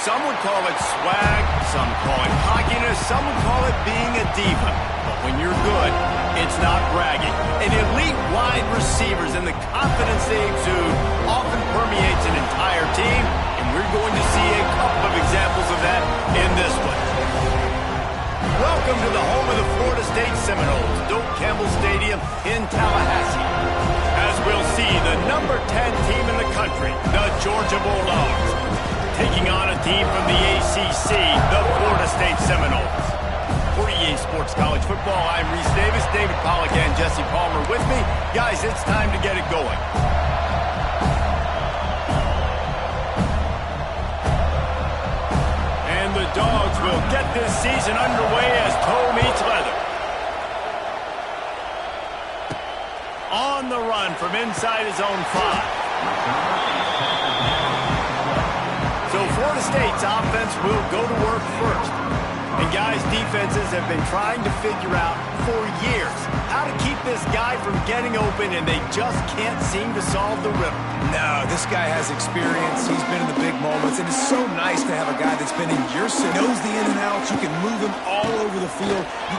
Some would call it swag, some call it cockiness, some would call it being a diva. But when you're good, it's not bragging. And elite wide receivers and the confidence they exude often permeates an entire team, and we're going to see a couple of examples of that in this one. Welcome to the home of the Florida State Seminoles, Doak Campbell Stadium in Tallahassee. As we'll see the number 10 team in the country, the Georgia Bulldogs, taking on a team from the ACC, the Florida State Seminoles. For EA Sports College Football, I'm Reese Davis, David Pollack, and Jesse Palmer with me. Guys, it's time to get it going. And the Dogs will get this season underway as toe meets leather. On the run from inside his own 5. So Florida State's offense will go to work first. And guys, defenses have been trying to figure out for years how to keep this guy from getting open, and they just can't seem to solve the riddle. No, this guy has experience. He's been in the big moments, and it's so nice to have a guy that's been in your system, knows the in and outs. You can move him all over the field. You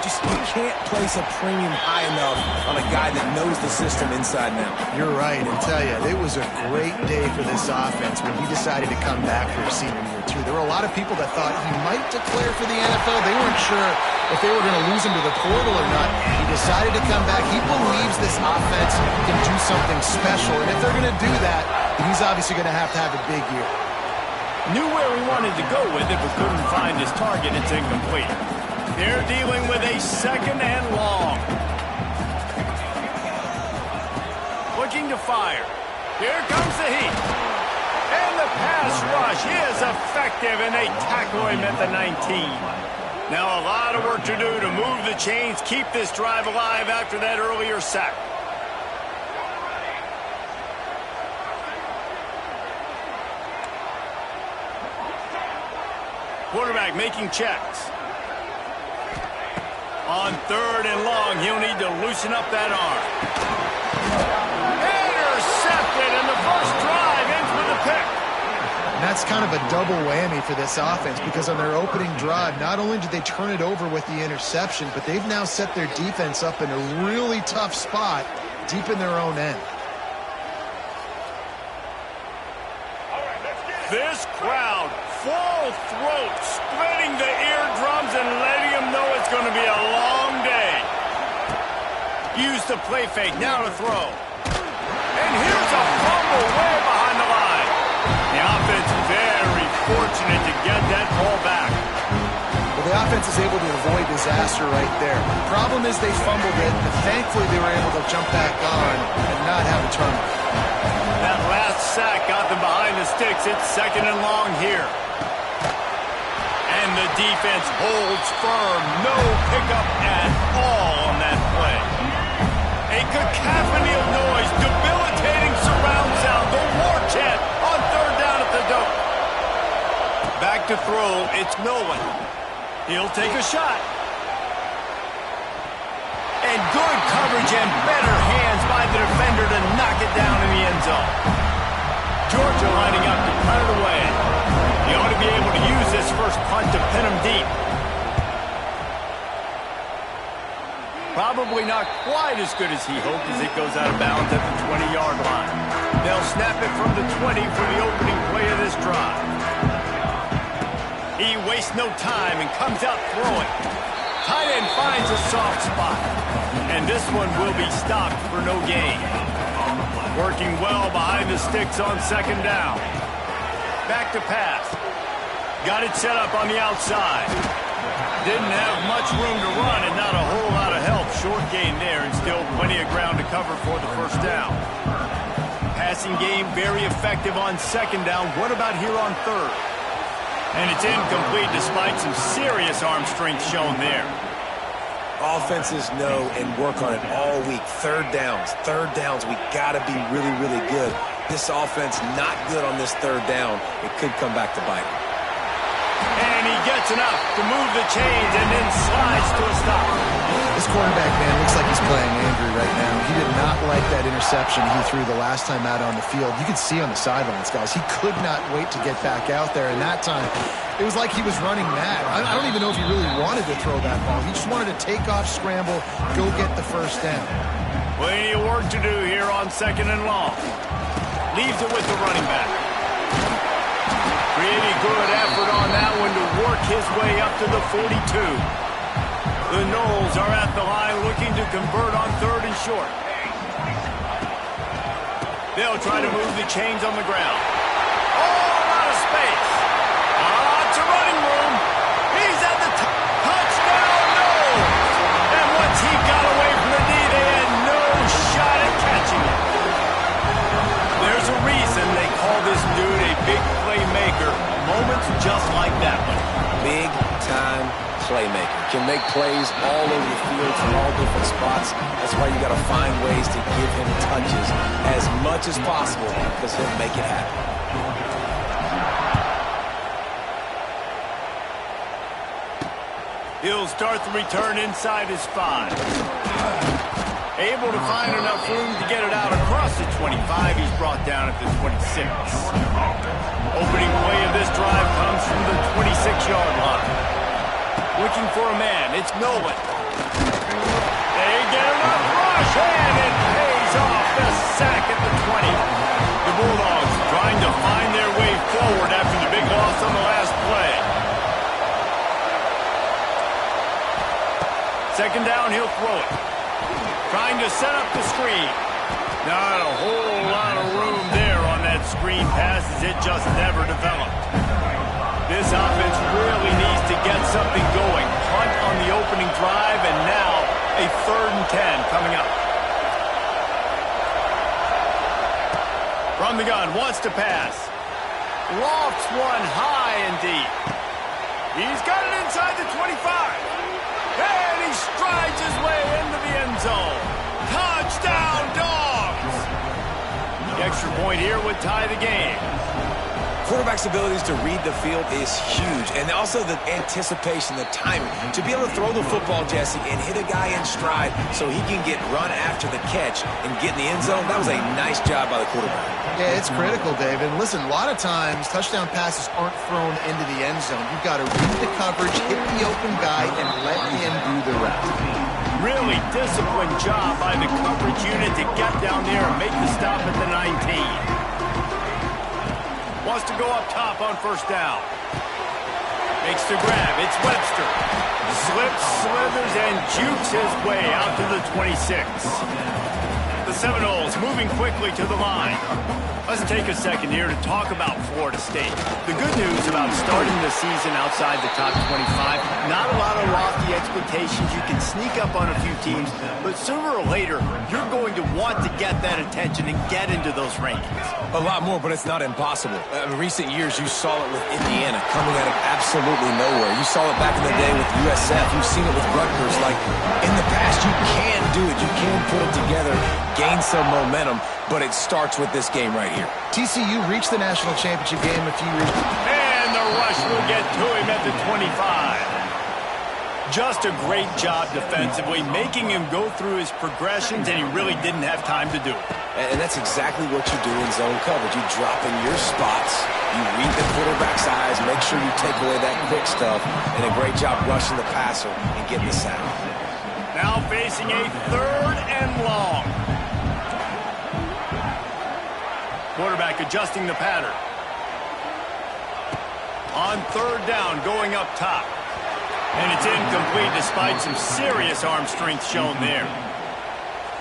can't place a premium high enough on a guy that knows the system inside and out. You're right, and tell you, it was a great day for this offense when he decided to come back for his senior year, too. There were a lot of people that thought he might declare for the NFL. They weren't sure if they were going to lose him to the portal or not. He decided to come back. He believes this offense can do something special, and if they're going to do that, he's obviously going to have a big year. Knew where he wanted to go with it, but couldn't find his target. It's incomplete. They're dealing with a second and long. Looking to fire. Here comes the heat. And the pass rush is effective, and they tackle him at the 19. Now a lot of work to do to move the chains, keep this drive alive after that earlier sack. Quarterback making checks. On third and long, he'll need to loosen up that arm. Intercepted, and the first drive ends with a pick. And that's kind of a double whammy for this offense, because on their opening drive, not only did they turn it over with the interception, but they've now set their defense up in a really tough spot deep in their own end. This crowd, full throat, splitting the eardrums and letting them know it's going to be a long day. Use the play fake, now to throw. And here's a fumble way behind the line. The offense very fortunate to get that ball back. Well, the offense is able to avoid disaster right there. The problem is they fumbled it, but thankfully they were able to jump back on and not have a turnover. That last sack got them behind the sticks. It's second and long here. And the defense holds firm. No pickup at all on that play. A cacophony of noise, debilitating surround sound, the war chant on third down at the Doak. Back to throw, it's Noles. He'll take a shot. And good coverage and better hands by the defender to knock it down in the end zone. Georgia lining up to cut it away. He ought to be able to use this first punt to pin him deep. Probably not quite as good as he hoped as it goes out of bounds at the 20-yard line. They'll snap it from the 20 for the opening play of this drive. He wastes no time and comes out throwing. Tight end finds a soft spot. And this one will be stopped for no gain. Working well behind the sticks on second down. Back to pass. Got it set up on the outside. Didn't have much room to run and not a whole lot of help. Short gain there and still plenty of ground to cover for the first down. Passing game very effective on second down. What about here on third? And it's incomplete despite some serious arm strength shown there. Offenses know and work on it all week. Third downs, we got to be really, really good. This offense not good on this third down. It could come back to bite. And he gets enough to move the chains and then slides to a stop. This quarterback, man, looks like he's playing angry right now. He did not like that interception he threw the last time out on the field. You could see on the sidelines, guys, he could not wait to get back out there. And that time, it was like he was running mad. I don't even know if he really wanted to throw that ball. He just wanted to take off, scramble, go get the first down. Plenty of work to do here on 2nd and long. Leaves it with the running back. Pretty good effort on that one to work his way up to the 42. The Noles are at the line looking to convert on 3rd and short. They'll try to move the chains on the ground. Oh, a lot of space. Lots of running room. He's at the top. Touchdown, Noles. And once he got away from the knee, they had no shot at catching him. There's a reason they call this dude a big playmaker. Moments just like that one. Big-time playmaker. Can make plays all over the field from all different spots. That's why you got to find ways to give him touches as much as possible because he'll make it happen. He'll start the return inside his 5. Able to find enough room to get it out across the 25. He's brought down at the 26. Opening play of this drive comes from the 26-yard line. Looking for a man. It's Noles. They get enough rush, and it pays off the sack at the 20. The Bulldogs trying to find their way forward after the big loss on the last play. 2nd down, he'll throw it. Trying to set up the screen. Not a whole lot of room there on that screen pass as it just never developed. This offense really needs to get something going. Punt on the opening drive, and now a 3rd and 10 coming up. From the gun, wants to pass. Lofts one high and deep. He's got it inside the 25. And he strides his way into the end zone. Touchdown, Dogs! The extra point here would tie the game. Quarterback's abilities to read the field is huge, and also the anticipation, the timing. To be able to throw the football, Jesse, and hit a guy in stride so he can get run after the catch and get in the end zone, that was a nice job by the quarterback. Yeah, it's critical, David. Listen, a lot of times, touchdown passes aren't thrown into the end zone. You've got to read the coverage, hit the open guy, and let him do the rest. Really disciplined job by the coverage unit to get down there and make the stop at the 19. Wants to go up top on 1st down. Makes the grab. It's Webster. Slips, slithers, and jukes his way out to the 26. The Seminoles moving quickly to the line. Let's take a second here to talk about Florida State. The good news about starting the season outside the top 25, not a lot of lofty expectations. You can sneak up on a few teams, but sooner or later, you're going to want to get that attention and get into those rankings. A lot more, but it's not impossible. In recent years, you saw it with Indiana coming out of absolutely nowhere. You saw it back in the day with USF. You've seen it with Rutgers. Like, in the past, you can do it. You can put it together, gain some momentum, but it starts with this game right here. TCU reached the national championship game a few years ago. And the rush will get to him at the 25. Just a great job defensively, making him go through his progressions, and he really didn't have time to do it. And that's exactly what you do in zone coverage. You drop in your spots, you read the quarterback's eyes, make sure you take away that quick stuff, and a great job rushing the passer and getting the sack. Now facing a 3rd and long. Quarterback adjusting the pattern. On 3rd down, going up top. And it's incomplete despite some serious arm strength shown there.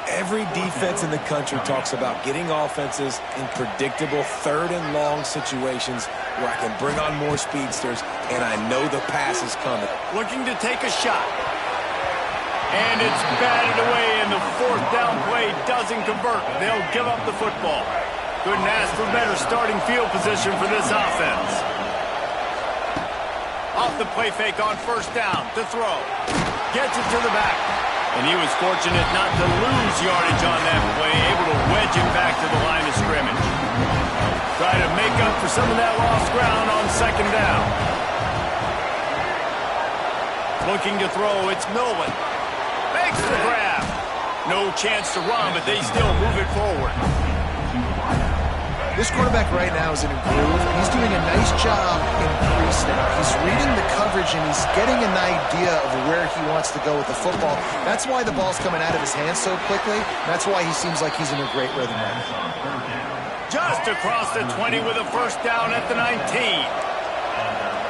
Every defense in the country talks about getting offenses in predictable 3rd and long situations where I can bring on more speedsters, and I know the pass is coming. Looking to take a shot. And it's batted away, and the 4th down play doesn't convert. They'll give up the football. Couldn't ask for better starting field position for this offense. Off the play fake on 1st down to throw. Gets it to the back. And he was fortunate not to lose yardage on that play, able to wedge it back to the line of scrimmage. Try to make up for some of that lost ground on 2nd down. Looking to throw, it's Noles. Makes the grab. No chance to run, but they still move it forward. This quarterback right now is in a groove. He's doing a nice job in pre-snap. He's reading the coverage, and he's getting an idea of where he wants to go with the football. That's why the ball's coming out of his hands so quickly. That's why he seems like he's in a great rhythm right now. Just across the 20 with a first down at the 19.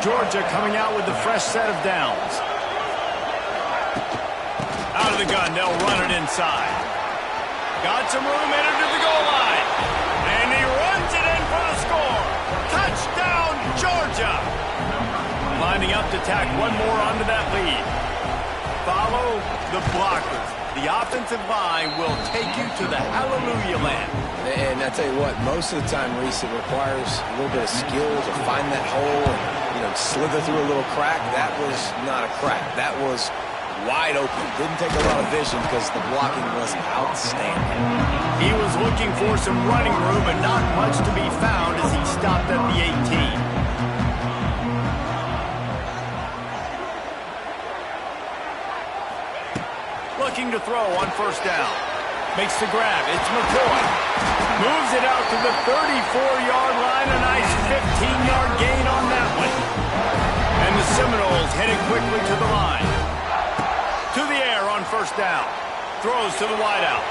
Georgia coming out with the fresh set of downs. Out of the gun, they'll run it inside. Got some room, entered to the goal line. And he runs it in for the score. Touchdown, Georgia. Lining up to tack one more onto that lead. Follow the blockers. The offensive line will take you to the hallelujah land. And I tell you what, most of the time, Reese, it requires a little bit of skill to find that hole and, slither through a little crack. That was not a crack. That was wide open. Didn't take a lot of vision because the blocking was outstanding. He was looking for some running room, but not much to be found as he stopped at the 18. Looking to throw on first down. Makes the grab. It's McCoy. Moves it out to the 34-yard line. A nice 15-yard gain on that one. And the Seminoles headed quickly to the line. To the air on first down. Throws to the wideout.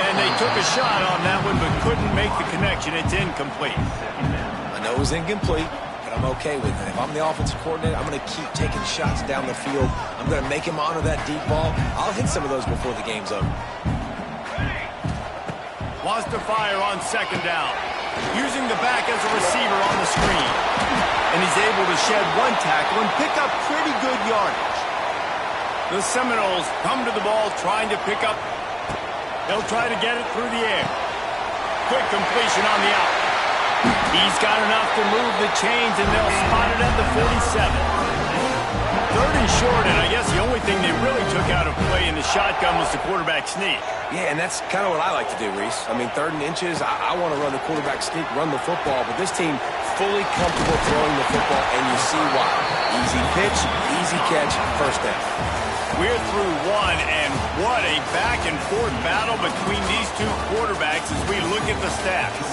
And they took a shot on that one, but couldn't make the connection. It's incomplete. I know it was incomplete, but I'm okay with it. If I'm the offensive coordinator, I'm going to keep taking shots down the field. I'm going to make him honor that deep ball. I'll hit some of those before the game's over. Wants to fire on second down. Using the back as a receiver on the screen. And he's able to shed one tackle and pick up pretty good yardage. The Seminoles come to the ball trying to pick up. They'll try to get it through the air. Quick completion on the out. He's got enough to move the chains, and they'll spot it at the 47. Third and short, and I guess the only thing they really took out of play in the shotgun was the quarterback sneak. Yeah, and that's kind of what I like to do, Reese. I mean, 3rd and inches, I want to run the quarterback sneak, run the football, but this team fully comfortable throwing the football, and you see why. Easy pitch, easy catch, first down. We're through one, and what a back-and-forth battle between these two quarterbacks as we look at the stats.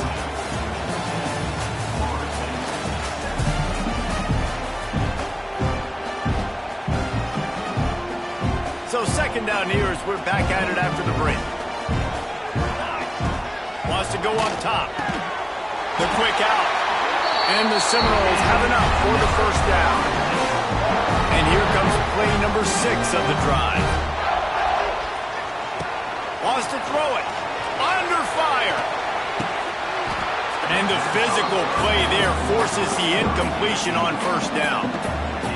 So second down here as we're back at it after the break. Wants to go up top. The quick out. And the Seminoles have enough for the first down. And here comes play number 6 of the drive. Wants to throw it. Under fire. And the physical play there forces the incompletion on first down.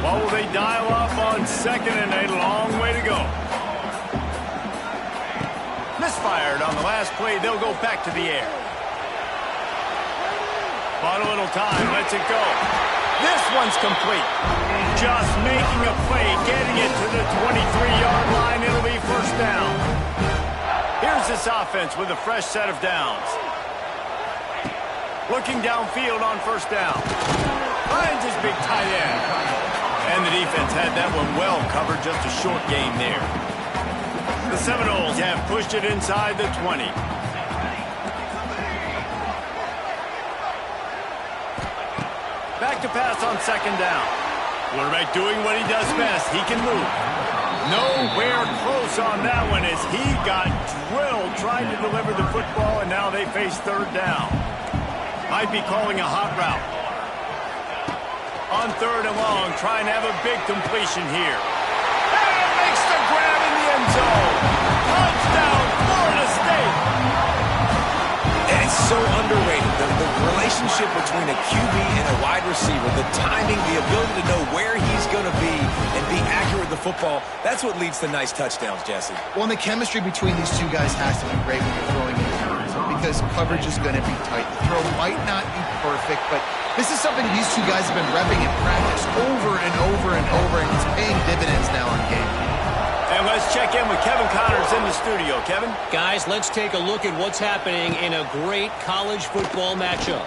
What will they dial up on second, and a long way to go. Misfired on the last play. They'll go back to the air. Bought a little time. Lets it go. This one's complete. Just making a play, getting it to the 23-yard line. It'll be first down. Here's this offense with a fresh set of downs. Looking downfield on first down. Finds his big tight end. And the defense had that one well covered, just a short game there. The Seminoles have pushed it inside the 20. Back to pass on second down. Quarterback doing what he does best. He can move. Nowhere close on that one as he got drilled trying to deliver the football, and now they face third down. Might be calling a hot route. On third and long, trying to have a big completion here. And makes the grab in the end zone. Touchdown, Florida State. And it's so underrated. The relationship between a QB and a wide receiver, the timing, the ability to know where he's going to be and be accurate with the football, that's what leads to nice touchdowns, Jesse. Well, and the chemistry between these two guys has to be great when you're throwing in because coverage is going to be tight. The throw might not be perfect, but this is something these two guys have been repping in practice over and over and over, and it's paying dividends now on game. And let's check in with Kevin Connors in the studio. Kevin? Guys, let's take a look at what's happening in a great college football matchup.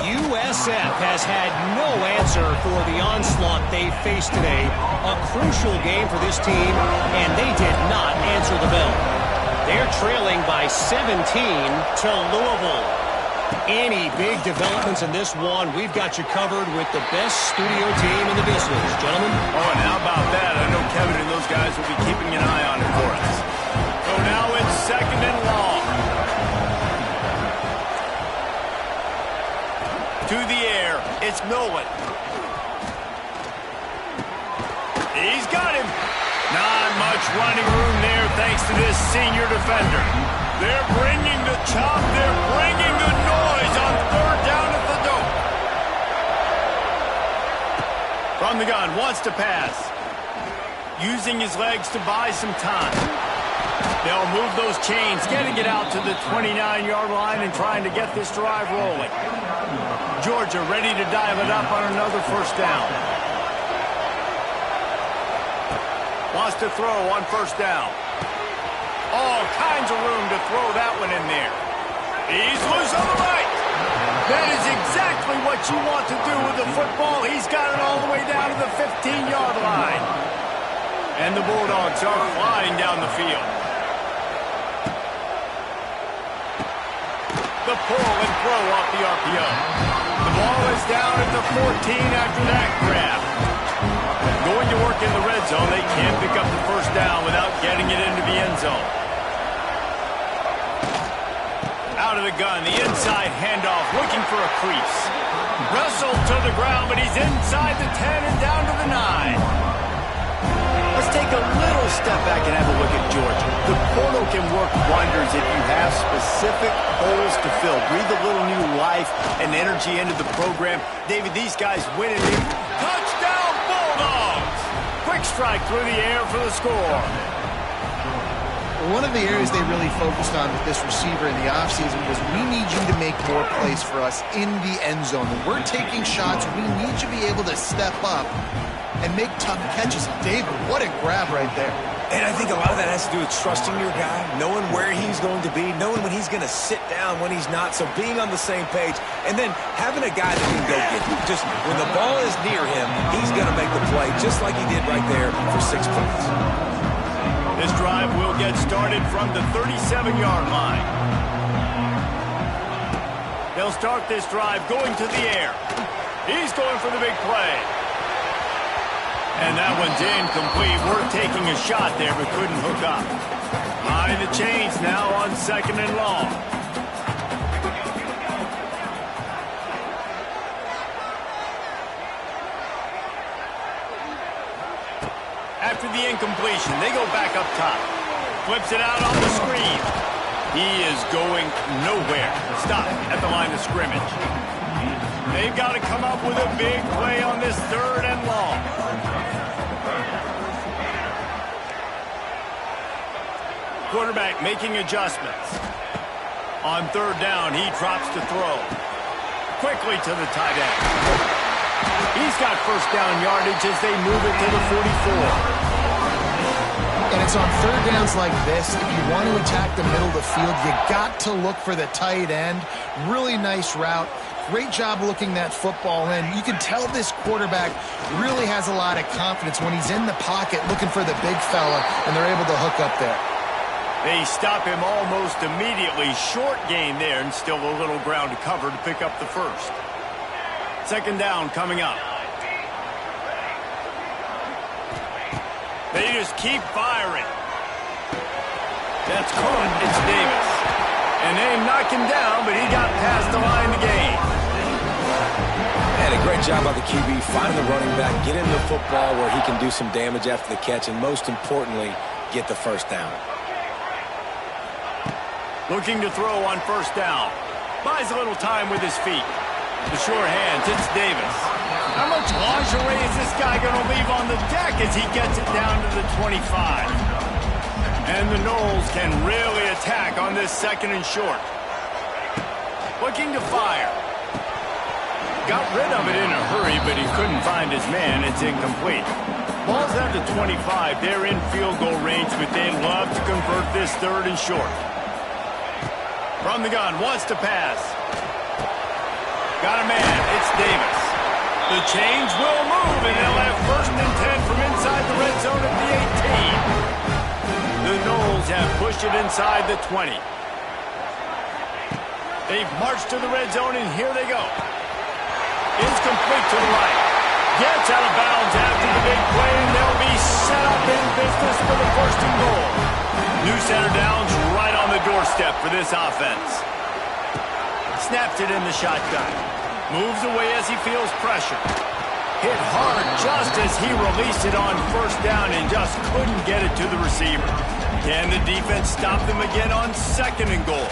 USF has had no answer for the onslaught they faced today. A crucial game for this team, and they did not answer the bell. They're trailing by 17 to Louisville. Any big developments in this one, we've got you covered with the best studio team in the business, gentlemen. Oh, and how about that? I know Kevin and those guys will be keeping an eye on it for us. So now it's 2nd and long. To the air, it's Noles. He's got him. Not much running room there thanks to this senior defender. They're bringing the chop. They're bringing the noise on 3rd down at the dope. From the gun, wants to pass. Using his legs to buy some time. They'll move those chains, getting it out to the 29-yard line and trying to get this drive rolling. Georgia ready to dive it up on another 1st down. Wants to throw on 1st down. All kinds of room to throw that one in there. He's loose on the right. That is exactly what you want to do with the football. He's got it all the way down to the 15-yard line. And the Bulldogs are flying down the field. The pull and throw off the RPO. The ball is down at the 14 after that grab. Going to work in the red zone. They can't pick up the 1st down without getting it into the end zone. Out of the gun, the inside handoff, looking for a crease. Wrestled to the ground, but he's inside the 10 and down to the 9. Let's take a little step back and have a look at Georgia. The portal can work wonders if you have specific holes to fill. Breathe a little new life and energy into the program. David, these guys win it in. Touchdown, Bulldogs! Quick strike through the air for the score. One of the areas they really focused on with this receiver in the offseason was we need you to make more plays for us in the end zone. When we're taking shots, we need you to be able to step up and make tough catches. David, what a grab right there. And I think a lot of that has to do with trusting your guy, knowing where he's going to be, knowing when he's going to sit down, when he's not. So being on the same page, and then having a guy that can go get you. Just when the ball is near him, he's going to make the play, just like he did right there for 6 points. This drive will get started from the 37-yard line. They'll start this drive going to the air. He's going for the big play. And that one's incomplete. We're taking a shot there, but couldn't hook up. High the chains now on 2nd and long. After the incompletion, they go back up top. Flips it out on the screen. He is going nowhere. Stop at the line of scrimmage. They've got to come up with a big play on this 3rd and long. Quarterback making adjustments. On 3rd down, he drops to throw. Quickly to the tight end. He's got 1st down yardage as they move it to the 44. And it's on 3rd downs like this. If you want to attack the middle of the field, you got to look for the tight end. Really nice route. Great job looking that football in. You can tell this quarterback really has a lot of confidence when he's in the pocket looking for the big fella, and they're able to hook up there. They stop him almost immediately. Short gain there, and still a little ground to cover to pick up the 1st. 2nd down coming up. They just keep firing. That's caught. It's Davis. And they knock him down, but he got past the line to gain. And a great job by the QB, finding the running back, get him the football where he can do some damage after the catch, and most importantly, get the 1st down. Looking to throw on 1st down. Buys a little time with his feet. The sure hands, it's Davis. How much lingerie is this guy going to leave on the deck as he gets it down to the 25? And the Noles can really attack on this 2nd and short. Looking to fire. Got rid of it in a hurry, but he couldn't find his man. It's incomplete. Ball's at the 25. They're in field goal range, but they'd love to convert this 3rd and short. From the gun, wants to pass. Got a man. It's Davis. The chains will move, and they'll have 1st and 10 from inside the red zone at the 18. The Noles have pushed it inside the 20. They've marched to the red zone, and here they go. It's complete to the right. Gets out of bounds after the big play, and they'll be set up in business for the first and goal. New center down's right on the doorstep for this offense. Snaps it in the shotgun. Moves away as he feels pressure. Hit hard just as he released it on first down and just couldn't get it to the receiver. Can the defense stop them again on second and goal?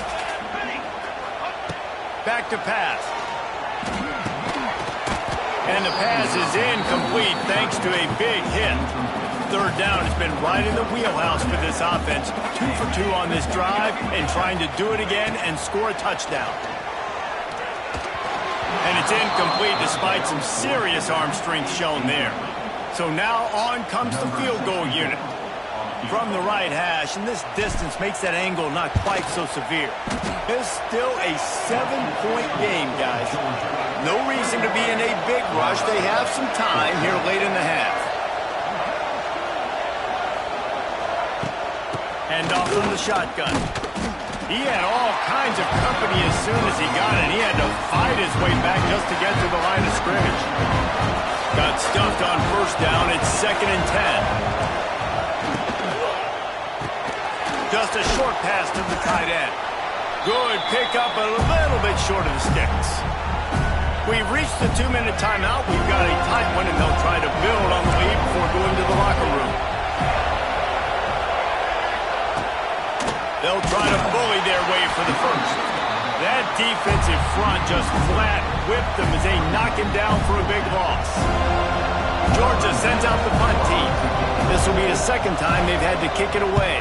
Back to pass. And the pass is incomplete thanks to a big hit. Third down has been right in the wheelhouse for this offense. 2 for 2 on this drive and trying to do it again and score a touchdown. And it's incomplete despite some serious arm strength shown there. So now on comes the field goal unit. From the right hash, and this distance makes that angle not quite so severe. It's still a 7-point game, guys. No reason to be in a big rush. They have some time here late in the half. Hand off from the shotgun. He had all kinds of company as soon as he got it. He had to fight his way back just to get to the line of scrimmage. Got stuffed on first down. It's 2nd and 10. Just a short pass to the tight end. Good pickup, a little bit short of the sticks. We've reached the 2-minute timeout. We've got a tight one, and they'll try to build on the lead before going to the locker room. They'll try to bully their way for the first. That defensive front just flat whipped them as they knock him down for a big loss. Georgia sends out the punt team. This will be the second time they've had to kick it away.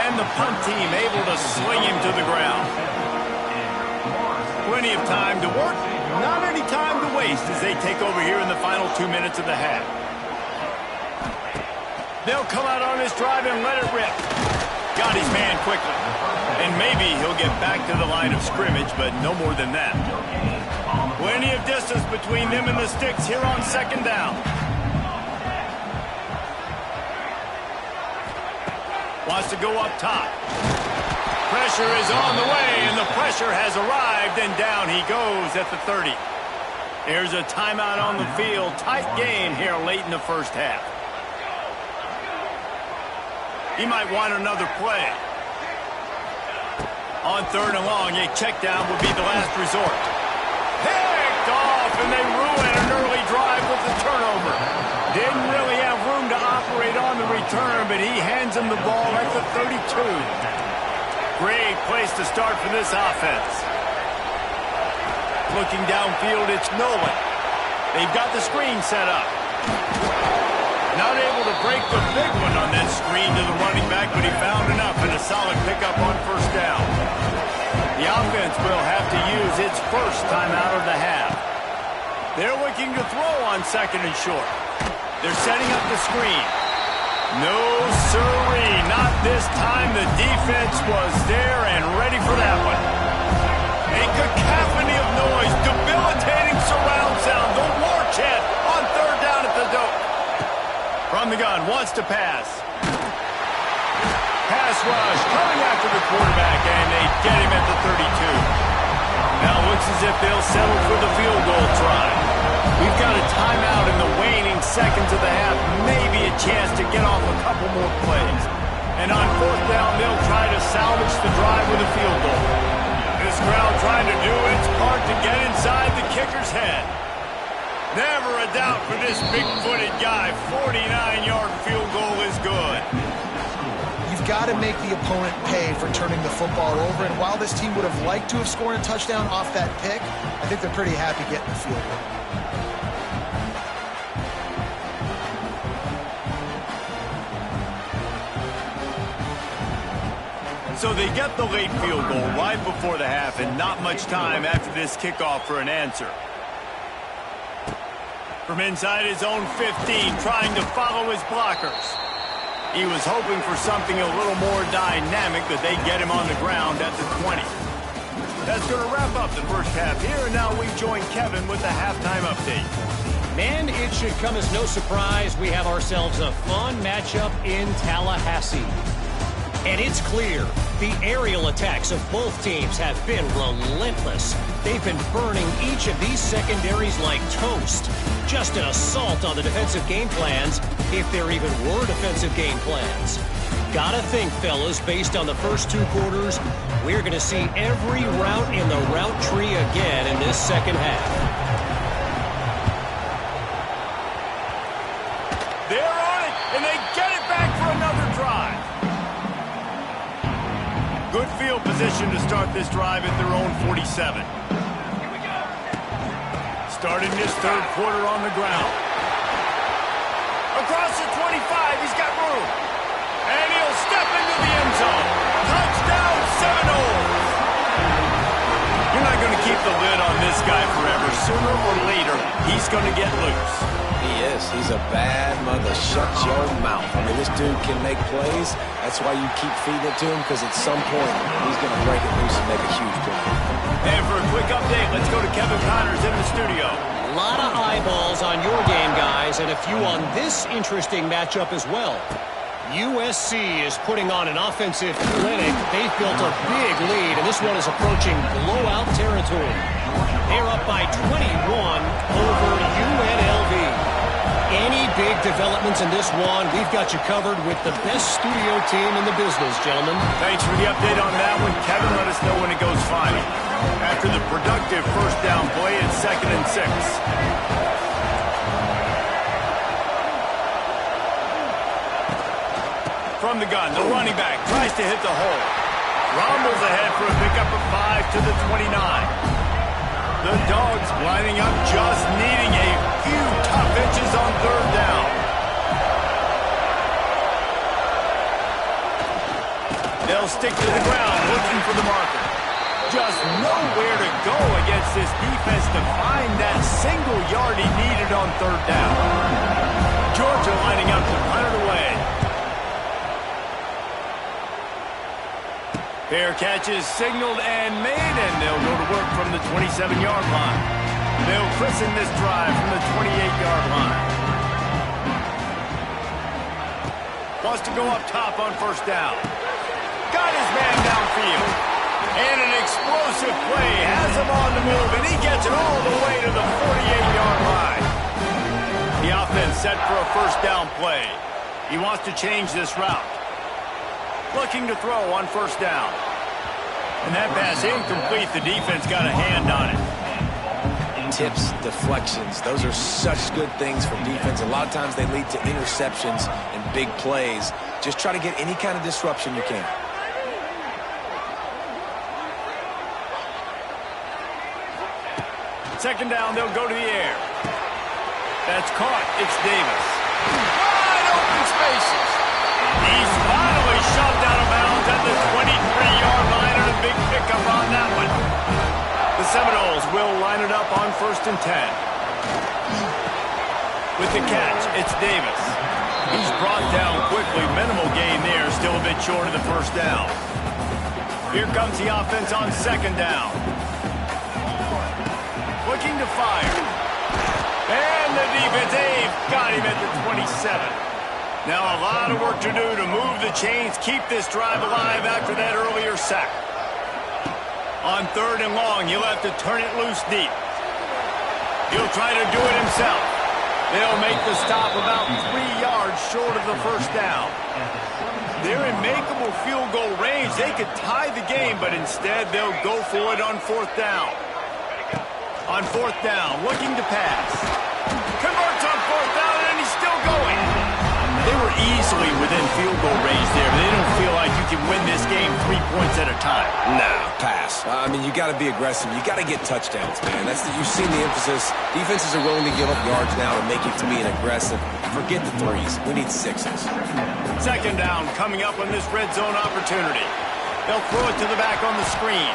And the punt team able to sling him to the ground. Plenty of time to work, not any time to waste as they take over here in the final 2 minutes of the half. They'll come out on this drive and let it rip. Got his man quickly. And maybe he'll get back to the line of scrimmage, but no more than that. Plenty of distance between them and the sticks here on second down. Wants to go up top. Pressure is on the way, and the pressure has arrived, and down he goes at the 30. There's a timeout on the field. Tight game here late in the first half. He might want another play. On third and long, a check down would be the last resort. Picked off, and they ruin an early drive with the turnover. Didn't really have room to operate on the return, but he hands him the ball at the 32. Great place to start for this offense. Looking downfield, it's Noles. They've got the screen set up. Not able to break the big one on that screen to the running back, but he found enough and a solid pickup on first down. The offense will have to use its first timeout of the half. They're looking to throw on second and short. They're setting up the screen. No siree, not this time. The defense was there and ready for that one. A cacophony of noise, debilitating surround sound, the war chant on third down at the dope. From the gun, wants to pass. Pass rush, coming after the quarterback, and they get him at the 32. Now looks as if they'll settle for the field goal try. We've got a timeout in the waning seconds of the half, maybe a chance to get off a couple more plays. And on fourth down, they'll try to salvage the drive with a field goal. This crowd trying to do its part to get inside the kicker's head. Never a doubt for this big-footed guy. 49-yard field goal is good. You've got to make the opponent pay for turning the football over. And while this team would have liked to have scored a touchdown off that pick, I think they're pretty happy getting the field goal. So they get the late field goal right before the half, and not much time after this kickoff for an answer. From inside his own 15, trying to follow his blockers. He was hoping for something a little more dynamic, but they get him on the ground at the 20. That's going to wrap up the first half here, and now we join Kevin with the halftime update. And it should come as no surprise we have ourselves a fun matchup in Tallahassee. And it's clear the aerial attacks of both teams have been relentless. They've been burning each of these secondaries like toast. Just an assault on the defensive game plans, if there even were defensive game plans. Gotta think, fellas, based on the first 2 quarters, we're going to see every route in the route tree again in this second half. They're on it, and they get it back for another drive. Good field position to start this drive at their own 47. Starting this third quarter on the ground. Across the 25, he's got room. And he'll step into the end zone. Touchdown, Seminoles. You're not going to keep the lid on this guy forever. Sooner or later, he's going to get loose. He is. He's a bad mother. Shut your mouth. I mean, this dude can make plays. That's why you keep feeding it to him, because at some point, he's going to break it loose and make a huge play. And for a quick update, let's go to Kevin Connors in the studio. A lot of eyeballs on your game, guys, and a few on this interesting matchup as well. USC is putting on an offensive clinic. They've built a big lead, and this one is approaching blowout territory. They're up by 21 over UNLV. Any big developments in this one, we've got you covered with the best studio team in the business, gentlemen. Thanks for the update on that one. Kevin, let us know when it goes final. After the productive first down play, it's 2nd and 6. From the gun, the running back tries to hit the hole. Rumbles ahead for a pickup of 5 to the 29. The Dogs lining up, just needing a few tough inches on third down. They'll stick to the ground, looking for the marker. Just nowhere to go against this defense to find that single yard he needed on third down. Georgia lining up to punt it away. Fair catch is signaled and made, and they'll go to work from the 27-yard line. They'll christen this drive from the 28-yard line. Wants to go up top on first down. Got his man downfield. And an explosive play has him on the move, and he gets it all the way to the 48-yard line. The offense set for a first down play. He wants to change this route. Looking to throw on first down. And that pass incomplete. The defense got a hand on it. Tips, deflections, those are such good things for defense. A lot of times they lead to interceptions and big plays. Just try to get any kind of disruption you can. Second down, they'll go to the air. That's caught. It's Davis. Wide open spaces. He's finally shoved out of bounds at the 23-yard line, and a big pickup on that one. The Seminoles will line it up on 1st and 10. With the catch, it's Davis. He's brought down quickly. Minimal gain there, still a bit short of the first down. Here comes the offense on 2nd down. Looking to fire. And the defense, they've got him at the 27. Now a lot of work to do to move the chains, keep this drive alive after that earlier sack. On 3rd and long, he'll have to turn it loose deep. He'll try to do it himself. They'll make the stop about 3 yards short of the first down. They're in makeable field goal range. They could tie the game, but instead they'll go for it on 4th down. On 4th down, looking to pass. Converts on 4th down, and he's still going. They were easily within field goal range there, but they don't feel like you can win this game 3 points at a time. Nah, pass. I mean, you got to be aggressive. You got to get touchdowns, man. You've seen the emphasis. Defenses are willing to give up yards now to make it to be an aggressive. Forget the 3s. We need 6s. 2nd down coming up on this red zone opportunity. They'll throw it to the back on the screen.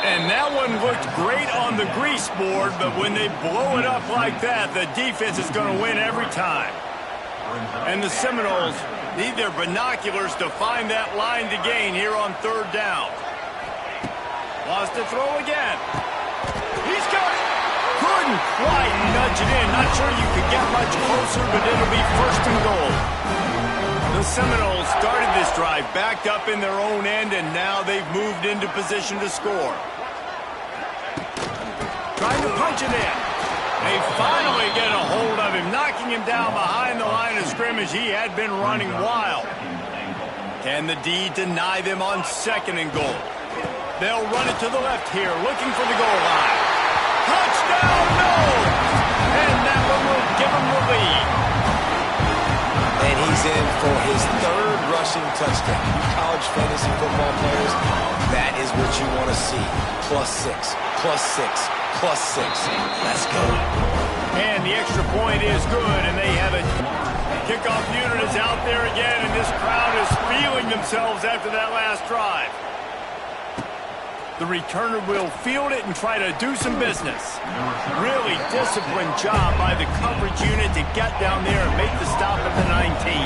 And that one looked great on the grease board, but when they blow it up like that, the defense is going to win every time. And the Seminoles need their binoculars to find that line to gain here on 3rd down. Wants to throw again. He's got it. Couldn't Didn't quite nudge it in. Not sure you could get much closer, but it'll be first and goal. The Seminoles started this drive backed up in their own end, and now they've moved into position to score. Trying to punch it in. They finally get a hold of him, knocking him down behind the line of scrimmage. He had been running wild. Can the D deny them on second and goal? They'll run it to the left here, looking for the goal line. Touchdown, no! And that one will give them the lead. And he's in for his third rushing touchdown. You college fantasy football players, that is what you want to see. +6, +6, +6. Let's go. And the extra point is good, and they have it. Kickoff unit is out there again, and this crowd is feeling themselves after that last drive. The returner will field it and try to do some business. Really disciplined job by the coverage unit to get down there and make the stop at the 19.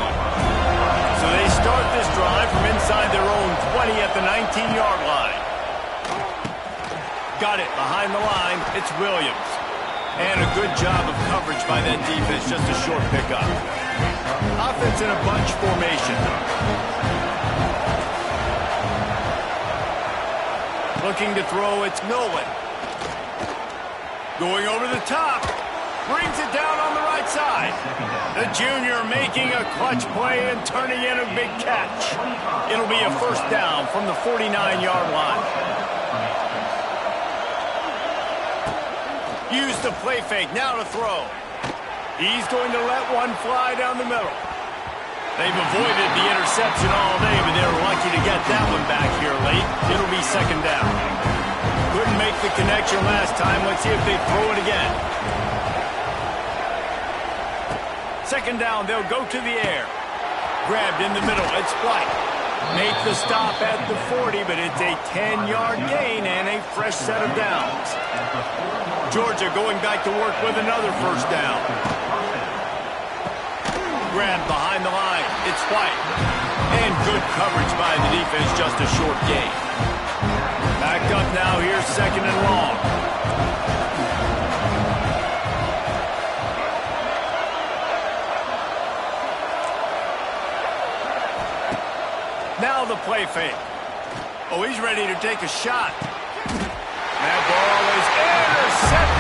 So they start this drive from inside their own 20 at the 19-yard line. Got it behind the line. It's Williams. And a good job of coverage by that defense. Just a short pickup. Offense in a bunch formation. Looking to throw, it's Noles. Going over the top. Brings it down on the right side. The junior making a clutch play and turning in a big catch. It'll be a first down from the 49-yard line. Use the play fake, now to throw. He's going to let one fly down the middle. They've avoided the interception all day, but they're lucky to get that one back here late. It'll be second down. Couldn't make the connection last time. Let's see if they throw it again. Second down, they'll go to the air. Grabbed in the middle, it's White. Make the stop at the 40, but it's a 10-yard gain and a fresh set of downs. Georgia going back to work with another first down. Grabbed behind the line. It's White. And good coverage by the defense, just a short gain. Back up now, here's second and long. Now the play fake. Oh, he's ready to take a shot. That ball is intercepted.